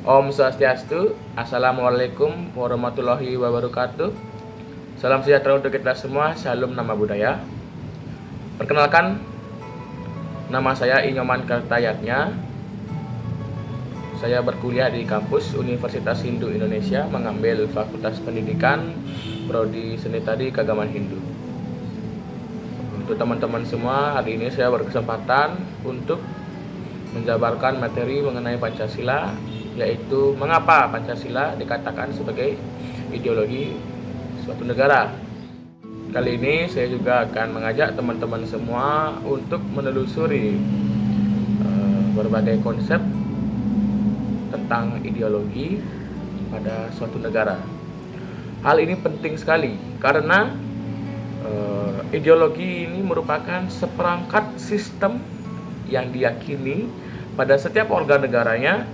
Om Swastiastu, Assalamualaikum warahmatullahi wabarakatuh. Salam sejahtera untuk kita semua, Shalom Nama Budaya. Perkenalkan, nama saya Inyoman Kartayatnya. Saya berkuliah di kampus Universitas Hindu Indonesia, mengambil Fakultas Pendidikan, Prodi Seni Tari Keagamaan Hindu. Untuk teman-teman semua, hari ini saya berkesempatan untuk menjabarkan materi mengenai Pancasila, yaitu mengapa Pancasila dikatakan sebagai ideologi suatu negara. Kali ini saya juga akan mengajak teman-teman semua untuk menelusuri berbagai konsep tentang ideologi pada suatu negara. Hal ini penting sekali karena ideologi ini merupakan seperangkat sistem yang diyakini pada setiap organ negaranya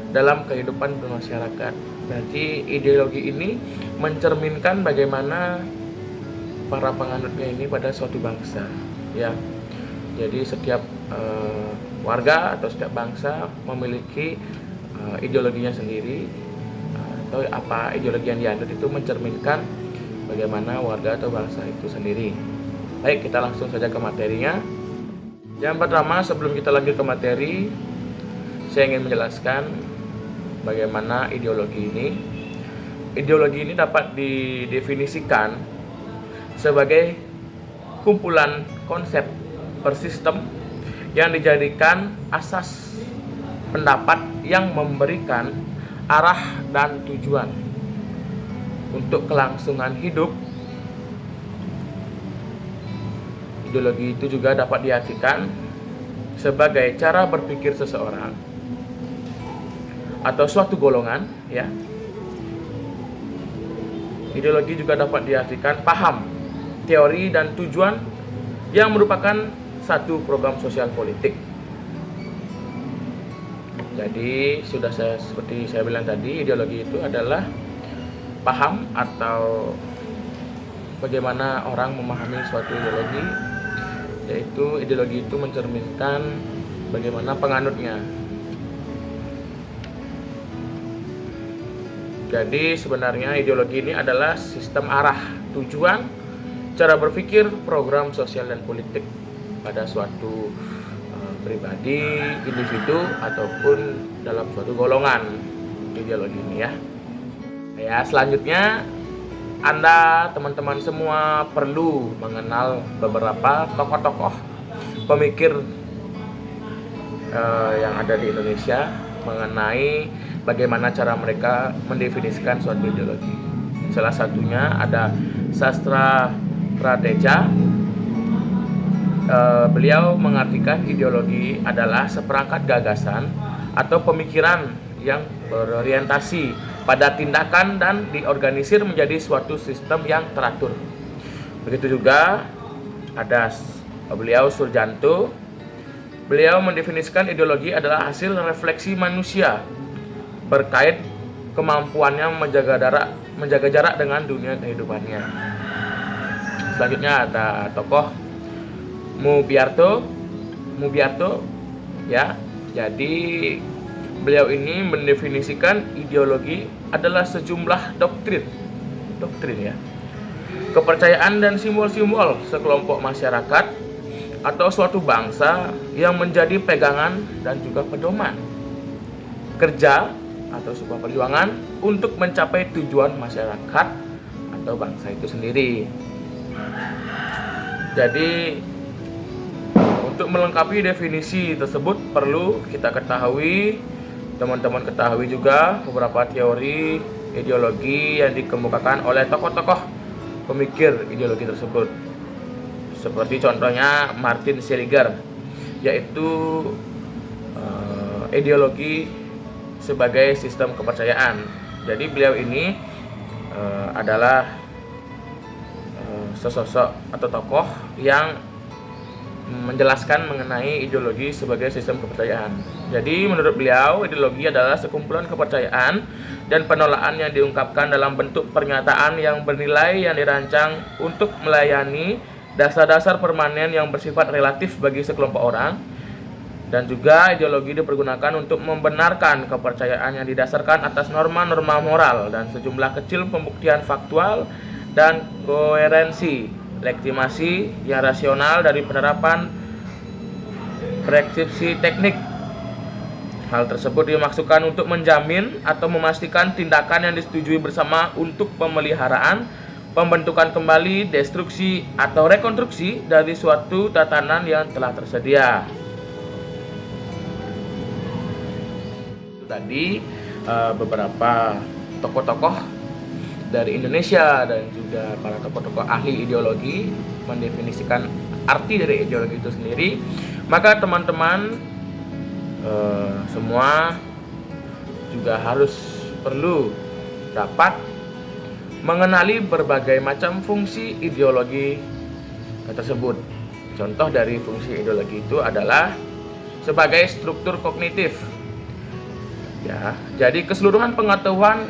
dalam kehidupan bermasyarakat. Berarti ideologi ini mencerminkan bagaimana para penganutnya ini pada suatu bangsa, ya. Jadi setiap warga atau setiap bangsa memiliki ideologinya sendiri, atau apa ideologi yang dianut itu mencerminkan bagaimana warga atau bangsa itu sendiri. Baik, kita langsung saja ke materinya. Yang pertama, sebelum kita lanjut ke materi, saya ingin menjelaskan bagaimana ideologi ini. Ideologi ini dapat didefinisikan sebagai kumpulan konsep bersistem yang dijadikan asas pendapat yang memberikan arah dan tujuan untuk kelangsungan hidup. Ideologi itu juga dapat diartikan sebagai cara berpikir seseorang atau suatu golongan, ya. Ideologi juga dapat diartikan paham, teori dan tujuan yang merupakan satu program sosial politik. Jadi seperti saya bilang tadi, ideologi itu adalah paham atau bagaimana orang memahami suatu ideologi, yaitu ideologi itu mencerminkan bagaimana penganutnya. Jadi sebenarnya ideologi ini adalah sistem arah, tujuan, cara berpikir, program sosial dan politik pada suatu pribadi, individu, ataupun dalam suatu golongan ideologi ini, ya. Ya, selanjutnya Anda, teman-teman semua, perlu mengenal beberapa tokoh-tokoh pemikir yang ada di Indonesia mengenai bagaimana cara mereka mendefinisikan suatu ideologi. Salah satunya ada Sastra Prateja. Beliau mengartikan ideologi adalah seperangkat gagasan atau pemikiran yang berorientasi pada tindakan dan diorganisir menjadi suatu sistem yang teratur. Begitu juga ada beliau Surjanto. Beliau mendefinisikan ideologi adalah hasil refleksi manusia berkait kemampuannya menjaga jarak dengan dunia kehidupannya. Selanjutnya ada tokoh Mubiarto, ya. Jadi beliau ini mendefinisikan ideologi adalah sejumlah doktrin, ya, kepercayaan dan simbol-simbol sekelompok masyarakat atau suatu bangsa yang menjadi pegangan dan juga pedoman kerja atau sebuah perjuangan untuk mencapai tujuan masyarakat atau bangsa itu sendiri. Jadi untuk melengkapi definisi tersebut perlu kita ketahui, teman-teman ketahui juga beberapa teori ideologi yang dikemukakan oleh tokoh-tokoh pemikir ideologi tersebut. Seperti contohnya Martin Seligger, yaitu ideologi sebagai sistem kepercayaan. Jadi beliau ini adalah sesosok atau tokoh yang menjelaskan mengenai ideologi sebagai sistem kepercayaan. Jadi menurut beliau, ideologi adalah sekumpulan kepercayaan dan penolakan yang diungkapkan dalam bentuk pernyataan yang bernilai yang dirancang untuk melayani dasar-dasar permanen yang bersifat relatif bagi sekelompok orang Dan juga ideologi dipergunakan untuk membenarkan kepercayaan yang didasarkan atas norma-norma moral dan sejumlah kecil pembuktian faktual dan koherensi legitimasi yang rasional dari penerapan preskripsi teknik. Hal tersebut dimaksudkan untuk menjamin atau memastikan tindakan yang disetujui bersama untuk pemeliharaan, pembentukan kembali, destruksi, atau rekonstruksi dari suatu tatanan yang telah tersedia. Tadi beberapa tokoh-tokoh dari Indonesia dan juga para tokoh-tokoh ahli ideologi mendefinisikan arti dari ideologi itu sendiri. Maka teman-teman semua juga harus perlu dapat mengenali berbagai macam fungsi ideologi tersebut. Contoh dari fungsi ideologi itu adalah sebagai struktur kognitif. Ya, jadi keseluruhan pengetahuan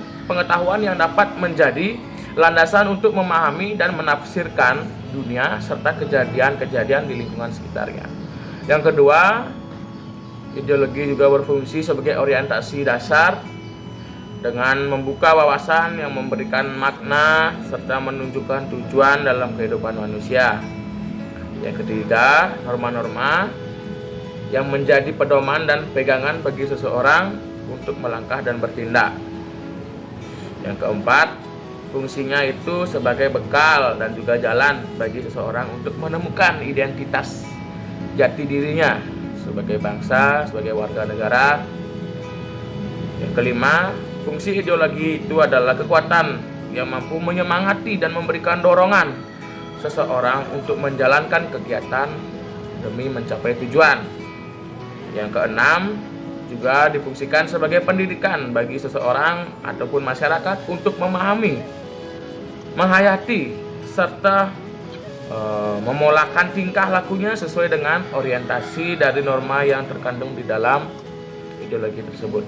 yang dapat menjadi landasan untuk memahami dan menafsirkan dunia serta kejadian-kejadian di lingkungan sekitarnya. Yang kedua, ideologi juga berfungsi sebagai orientasi dasar dengan membuka wawasan yang memberikan makna serta menunjukkan tujuan dalam kehidupan manusia. Yang ketiga, norma-norma yang menjadi pedoman dan pegangan bagi seseorang untuk melangkah dan bertindak. Yang keempat, fungsinya itu sebagai bekal dan juga jalan bagi seseorang untuk menemukan identitas jati dirinya sebagai bangsa, sebagai warga negara. Yang kelima, fungsi ideologi itu adalah kekuatan yang mampu menyemangati dan memberikan dorongan seseorang untuk menjalankan kegiatan demi mencapai tujuan. Yang keenam, juga difungsikan sebagai pendidikan bagi seseorang ataupun masyarakat untuk memahami, menghayati, serta memolakan tingkah lakunya sesuai dengan orientasi dari norma yang terkandung di dalam ideologi tersebut.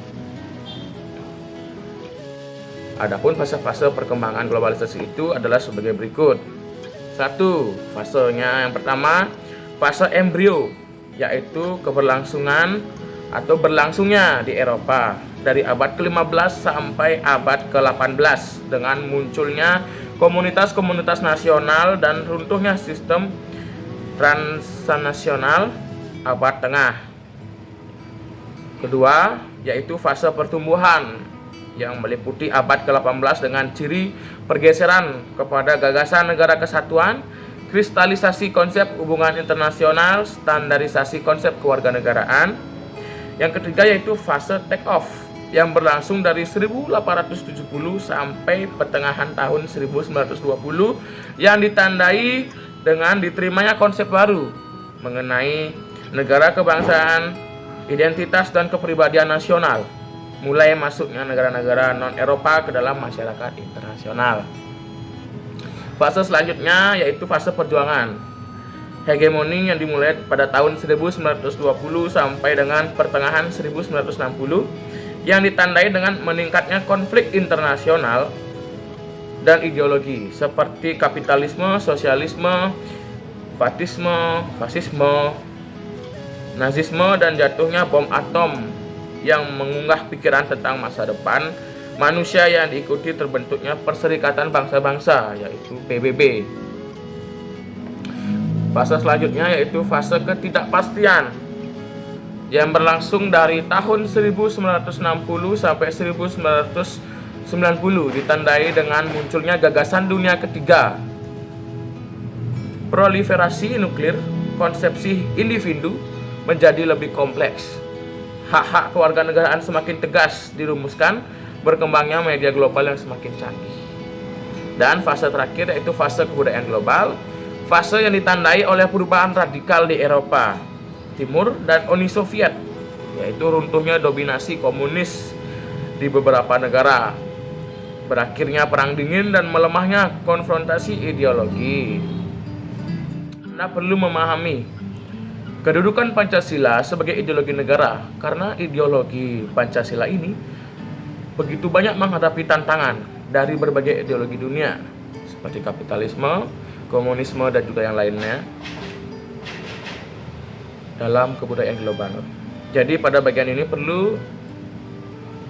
Adapun fase-fase perkembangan globalisasi itu adalah sebagai berikut. 1. Fasenya yang pertama, fase embrio, yaitu keberlangsungan atau berlangsungnya di Eropa dari abad ke-15 sampai abad ke-18 dengan munculnya komunitas-komunitas nasional dan runtuhnya sistem transnasional abad tengah. Kedua, yaitu fase pertumbuhan yang meliputi abad ke-18 dengan ciri pergeseran kepada gagasan negara kesatuan, kristalisasi konsep hubungan internasional, standarisasi konsep kewarganegaraan. Yang ketiga yaitu fase take off yang berlangsung dari 1870 sampai pertengahan tahun 1920 yang ditandai dengan diterimanya konsep baru mengenai negara kebangsaan, identitas dan kepribadian nasional, mulai masuknya negara-negara non-Eropa ke dalam masyarakat internasional. Fase selanjutnya yaitu fase perjuangan hegemoni yang dimulai pada tahun 1920 sampai dengan pertengahan 1960 yang ditandai dengan meningkatnya konflik internasional dan ideologi seperti kapitalisme, sosialisme, fasisme, nazisme, dan jatuhnya bom atom yang mengunggah pikiran tentang masa depan manusia yang diikuti terbentuknya Perserikatan Bangsa-Bangsa yaitu PBB. Fase selanjutnya yaitu fase ketidakpastian yang berlangsung dari tahun 1960 sampai 1990 ditandai dengan munculnya gagasan dunia ketiga, proliferasi nuklir, konsepsi individu menjadi lebih kompleks, hak-hak kewarganegaraan semakin tegas dirumuskan, berkembangnya media global yang semakin canggih. Dan fase terakhir yaitu fase kebudayaan global, fase yang ditandai oleh perubahan radikal di Eropa Timur dan Uni Soviet, yaitu runtuhnya dominasi komunis di beberapa negara, berakhirnya Perang Dingin dan melemahnya konfrontasi ideologi. Anda perlu memahami kedudukan Pancasila sebagai ideologi negara karena ideologi Pancasila ini begitu banyak menghadapi tantangan dari berbagai ideologi dunia seperti kapitalisme, komunisme, dan juga yang lainnya dalam kebudayaan global. Jadi pada bagian ini perlu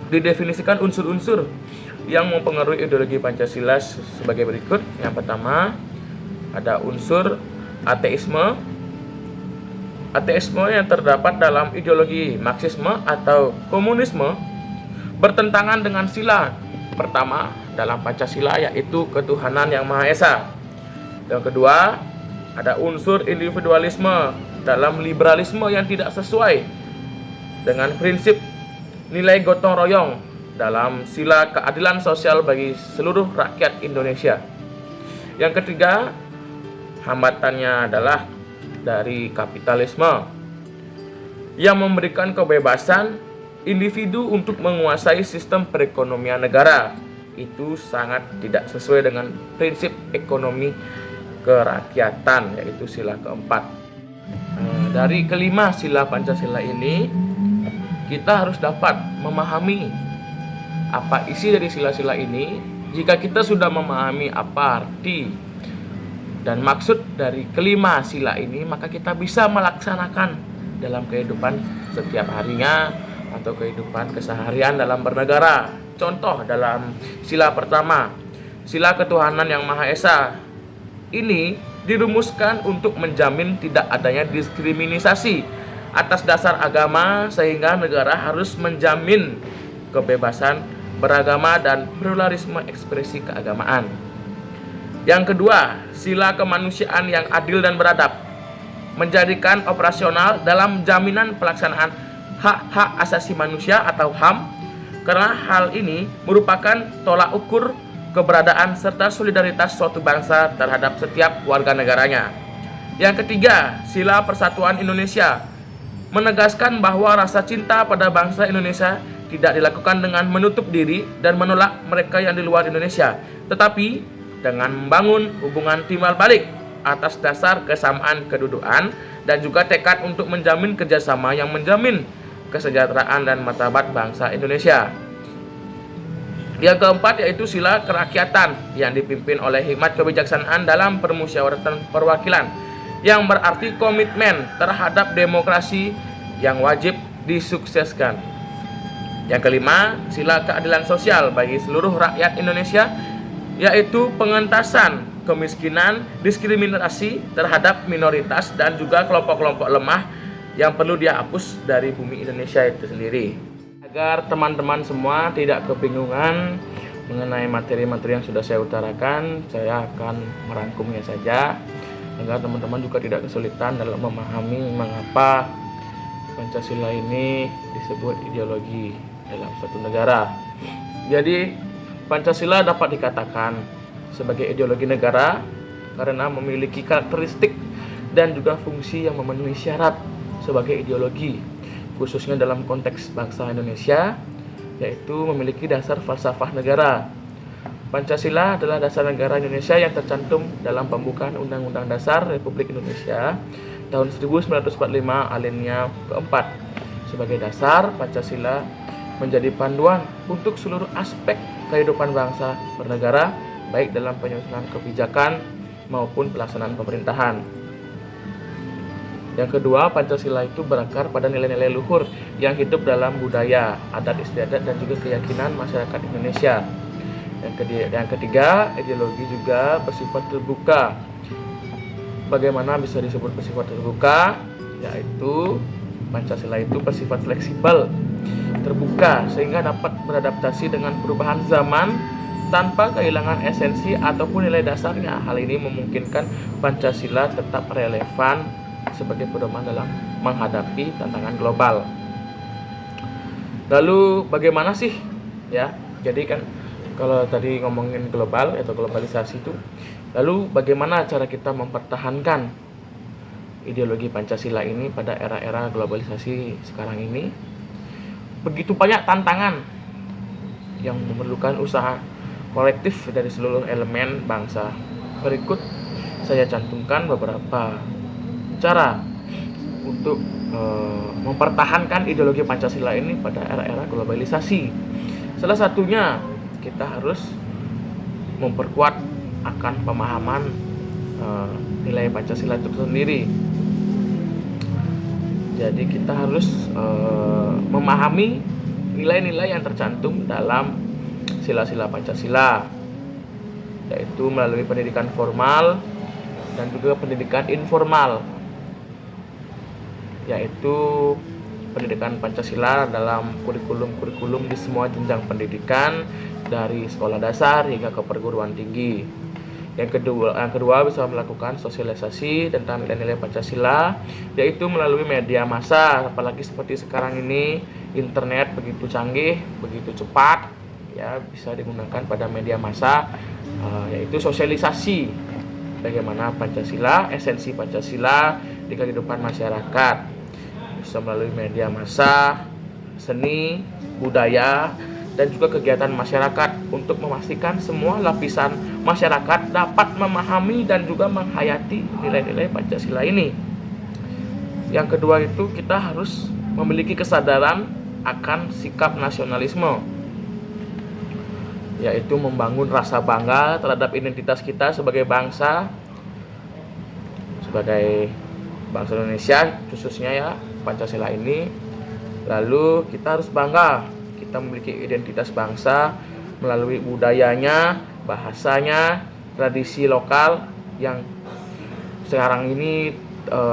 didefinisikan unsur-unsur yang mempengaruhi ideologi Pancasila sebagai berikut. Yang pertama, ada unsur ateisme. Ateisme yang terdapat dalam ideologi Marxisme atau komunisme bertentangan dengan sila pertama dalam Pancasila, yaitu ketuhanan yang Maha Esa. Yang kedua, ada unsur individualisme dalam liberalisme yang tidak sesuai dengan prinsip nilai gotong royong dalam sila keadilan sosial bagi seluruh rakyat Indonesia. Yang ketiga, hambatannya adalah dari kapitalisme yang memberikan kebebasan individu untuk menguasai sistem perekonomian negara. Itu sangat tidak sesuai dengan prinsip ekonomi kerakyatan, yaitu sila keempat. Dari kelima sila Pancasila ini, kita harus dapat memahami apa isi dari sila-sila ini. Jika kita sudah memahami apa arti dan maksud dari kelima sila ini, maka kita bisa melaksanakan dalam kehidupan setiap harinya atau kehidupan keseharian dalam bernegara. Contoh dalam sila pertama, sila ketuhanan yang Maha Esa. Ini dirumuskan untuk menjamin tidak adanya diskriminasi atas dasar agama, sehingga negara harus menjamin kebebasan beragama dan pluralisme ekspresi keagamaan. Yang kedua, sila kemanusiaan yang adil dan beradab, menjadikan operasional dalam jaminan pelaksanaan hak-hak asasi manusia atau HAM, karena hal ini merupakan tolak ukur keberadaan serta solidaritas suatu bangsa terhadap setiap warga negaranya. Yang ketiga, sila persatuan Indonesia, menegaskan bahwa rasa cinta pada bangsa Indonesia tidak dilakukan dengan menutup diri dan menolak mereka yang di luar Indonesia, tetapi dengan membangun hubungan timbal balik atas dasar kesamaan kedudukan dan juga tekad untuk menjamin kerjasama yang menjamin kesejahteraan dan martabat bangsa Indonesia. Yang keempat yaitu sila kerakyatan yang dipimpin oleh hikmat kebijaksanaan dalam permusyawaratan perwakilan, yang berarti komitmen terhadap demokrasi yang wajib disukseskan. Yang kelima, sila keadilan sosial bagi seluruh rakyat Indonesia, yaitu pengentasan kemiskinan, diskriminasi terhadap minoritas dan juga kelompok-kelompok lemah yang perlu dihapus dari bumi Indonesia itu sendiri. Agar teman-teman semua tidak kebingungan mengenai materi-materi yang sudah saya utarakan, saya akan merangkumnya saja agar teman-teman juga tidak kesulitan dalam memahami mengapa Pancasila ini disebut ideologi dalam suatu negara. Jadi Pancasila dapat dikatakan sebagai ideologi negara karena memiliki karakteristik dan juga fungsi yang memenuhi syarat sebagai ideologi, khususnya dalam konteks bangsa Indonesia, yaitu memiliki dasar falsafah negara. Pancasila adalah dasar negara Indonesia yang tercantum dalam pembukaan Undang-Undang Dasar Republik Indonesia tahun 1945 alinea keempat. Sebagai dasar, Pancasila menjadi panduan untuk seluruh aspek kehidupan bangsa bernegara, baik dalam penyusunan kebijakan maupun pelaksanaan pemerintahan. Yang kedua, Pancasila itu berakar pada nilai-nilai luhur yang hidup dalam budaya, adat istiadat dan juga keyakinan masyarakat Indonesia. Yang ketiga, ideologi juga bersifat terbuka. Bagaimana bisa disebut bersifat terbuka? Yaitu Pancasila itu bersifat fleksibel, terbuka, sehingga dapat beradaptasi dengan perubahan zaman tanpa kehilangan esensi ataupun nilai dasarnya. Hal ini memungkinkan Pancasila tetap relevan sebagai pedoman dalam menghadapi tantangan global. Lalu bagaimana sih ya? Jadi kan kalau tadi ngomongin global atau globalisasi itu, lalu bagaimana cara kita mempertahankan ideologi Pancasila ini pada era-era globalisasi sekarang ini? Begitu banyak tantangan yang memerlukan usaha kolektif dari seluruh elemen bangsa. Berikut saya cantumkan beberapa cara untuk mempertahankan ideologi Pancasila ini pada era-era globalisasi. Salah satunya kita harus memperkuat akan pemahaman nilai Pancasila itu sendiri. Jadi kita harus memahami nilai-nilai yang tercantum dalam sila-sila Pancasila, yaitu melalui pendidikan formal dan juga pendidikan informal, yaitu pendidikan Pancasila dalam kurikulum di semua jenjang pendidikan dari sekolah dasar hingga ke perguruan tinggi. Yang kedua bisa melakukan sosialisasi tentang nilai-nilai Pancasila, yaitu melalui media massa. Apalagi seperti sekarang ini internet begitu canggih, begitu cepat, ya bisa digunakan pada media massa, yaitu sosialisasi bagaimana Pancasila, esensi Pancasila di kehidupan masyarakat. Bisa melalui media massa, seni, budaya, dan juga kegiatan masyarakat untuk memastikan semua lapisan masyarakat dapat memahami dan juga menghayati nilai-nilai Pancasila ini. Yang kedua itu kita harus memiliki kesadaran akan sikap nasionalisme, yaitu membangun rasa bangga terhadap identitas kita sebagai bangsa Indonesia khususnya ya, Pancasila ini. Lalu kita harus bangga kita memiliki identitas bangsa melalui budayanya, bahasanya, tradisi lokal yang sekarang ini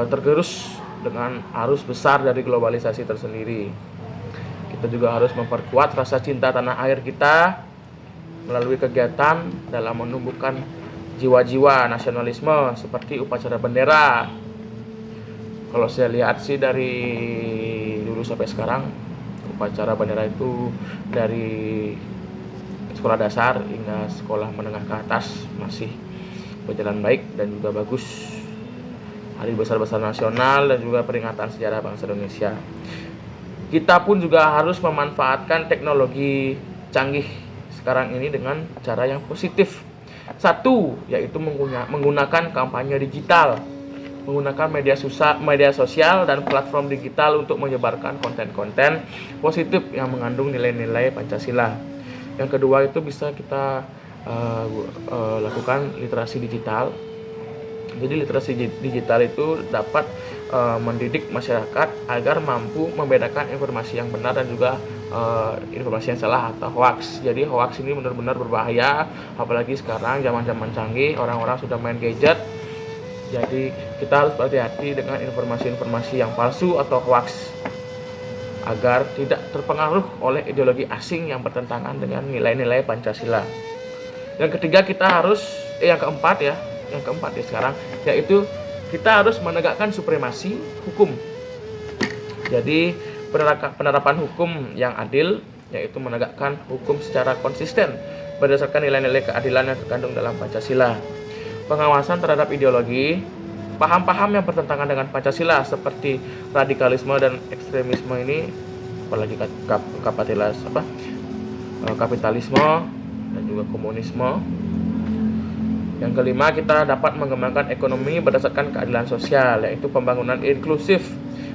tergerus dengan arus besar dari globalisasi tersendiri. Kita juga harus memperkuat rasa cinta tanah air kita melalui kegiatan dalam menumbuhkan jiwa-jiwa nasionalisme seperti upacara bendera. Kalau saya lihat sih dari dulu sampai sekarang, upacara bendera itu dari sekolah dasar hingga sekolah menengah ke atas masih berjalan baik dan juga bagus. Hari besar-besar nasional dan juga peringatan sejarah bangsa Indonesia. Kita pun juga harus memanfaatkan teknologi canggih sekarang ini dengan cara yang positif. Satu, yaitu menggunakan kampanye digital, menggunakan media sosial dan platform digital untuk menyebarkan konten-konten positif yang mengandung nilai-nilai Pancasila. Yang kedua itu bisa kita lakukan literasi digital. Jadi literasi digital itu dapat mendidik masyarakat agar mampu membedakan informasi yang benar dan juga informasi yang salah atau hoax. Jadi hoax ini benar-benar berbahaya, apalagi sekarang zaman-zaman canggih, orang-orang sudah main gadget. Jadi kita harus berhati-hati dengan informasi-informasi yang palsu atau hoax agar tidak terpengaruh oleh ideologi asing yang bertentangan dengan nilai-nilai Pancasila. Yang ketiga yang keempat sekarang, yaitu kita harus menegakkan supremasi hukum. Jadi penerapan hukum yang adil, yaitu menegakkan hukum secara konsisten berdasarkan nilai-nilai keadilan yang terkandung dalam Pancasila. Pengawasan terhadap ideologi, paham-paham yang bertentangan dengan Pancasila seperti radikalisme dan ekstremisme ini, apalagi kapitalisme dan juga komunisme. Yang kelima, kita dapat mengembangkan ekonomi berdasarkan keadilan sosial, yaitu pembangunan inklusif,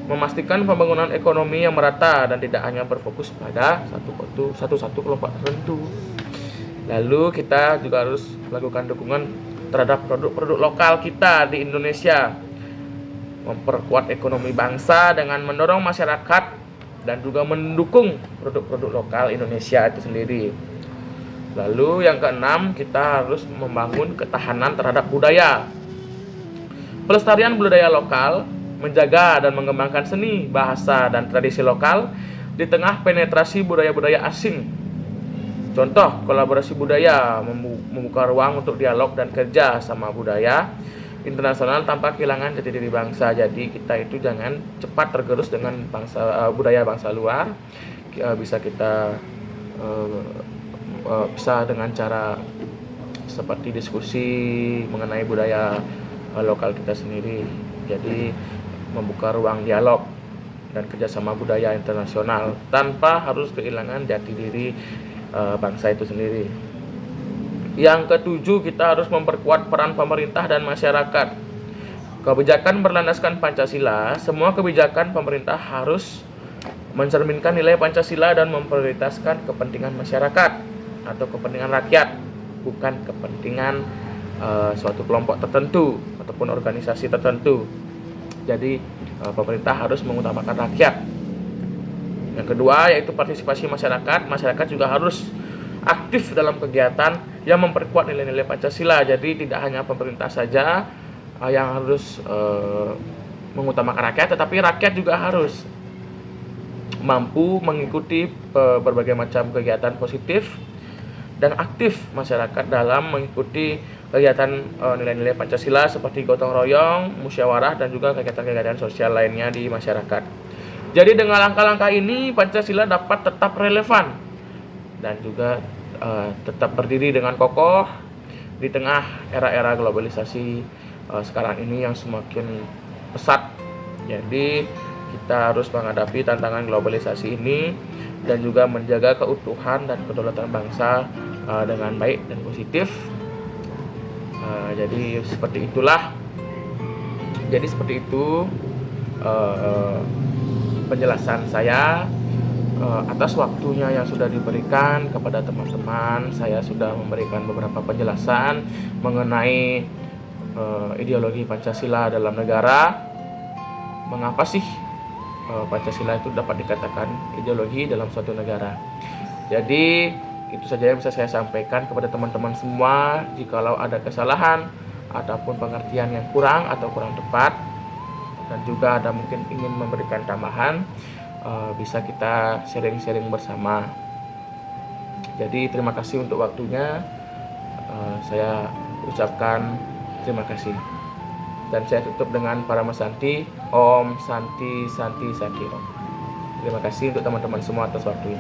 memastikan pembangunan ekonomi yang merata dan tidak hanya berfokus pada satu kelompok tertentu. Lalu kita juga harus melakukan dukungan terhadap produk-produk lokal kita di Indonesia, memperkuat ekonomi bangsa dengan mendorong masyarakat dan juga mendukung produk-produk lokal Indonesia itu sendiri. Lalu yang keenam, kita harus membangun ketahanan terhadap budaya. Pelestarian budaya lokal, menjaga dan mengembangkan seni, bahasa, dan tradisi lokal di tengah penetrasi budaya-budaya asing. Contoh, kolaborasi budaya membuka ruang untuk dialog dan kerja sama budaya internasional tanpa kehilangan jati diri bangsa. Jadi kita itu jangan cepat tergerus dengan budaya bangsa luar. Bisa kita bisa dengan cara seperti diskusi mengenai budaya lokal kita sendiri. Jadi membuka ruang dialog dan kerjasama budaya internasional tanpa harus kehilangan jati diri bangsa itu sendiri. Yang ketujuh, kita harus memperkuat peran pemerintah dan masyarakat. Kebijakan berlandaskan Pancasila, semua kebijakan pemerintah harus mencerminkan nilai Pancasila dan memprioritaskan kepentingan masyarakat atau kepentingan rakyat, bukan kepentingan suatu kelompok tertentu ataupun organisasi tertentu. Jadi pemerintah harus mengutamakan rakyat. Yang kedua yaitu partisipasi masyarakat. Masyarakat juga harus aktif dalam kegiatan yang memperkuat nilai-nilai Pancasila. Jadi tidak hanya pemerintah saja yang harus mengutamakan rakyat, tetapi rakyat juga harus mampu mengikuti berbagai macam kegiatan positif dan aktif masyarakat dalam mengikuti kegiatan nilai-nilai Pancasila seperti gotong royong, musyawarah, dan juga kegiatan-kegiatan sosial lainnya di masyarakat. Jadi dengan langkah-langkah ini Pancasila dapat tetap relevan dan juga tetap berdiri dengan kokoh di tengah era-era globalisasi sekarang ini yang semakin pesat. Jadi kita harus menghadapi tantangan globalisasi ini dan juga menjaga keutuhan dan kedaulatan bangsa dengan baik dan positif. Jadi seperti itulah. Jadi seperti itu penjelasan saya. Atas waktunya yang sudah diberikan kepada teman-teman, saya sudah memberikan beberapa penjelasan mengenai ideologi Pancasila dalam negara. Mengapa sih Pancasila itu dapat dikatakan ideologi dalam suatu negara? Jadi itu saja yang bisa saya sampaikan kepada teman-teman semua. Jikalau ada kesalahan ataupun pengertian yang kurang atau kurang tepat, dan juga ada mungkin ingin memberikan tambahan, bisa kita sharing-sharing bersama. Jadi terima kasih untuk waktunya. Saya ucapkan terima kasih. Dan saya tutup dengan Parama Santi, Om Santi Santi Santi Om. Terima kasih untuk teman-teman semua atas waktunya.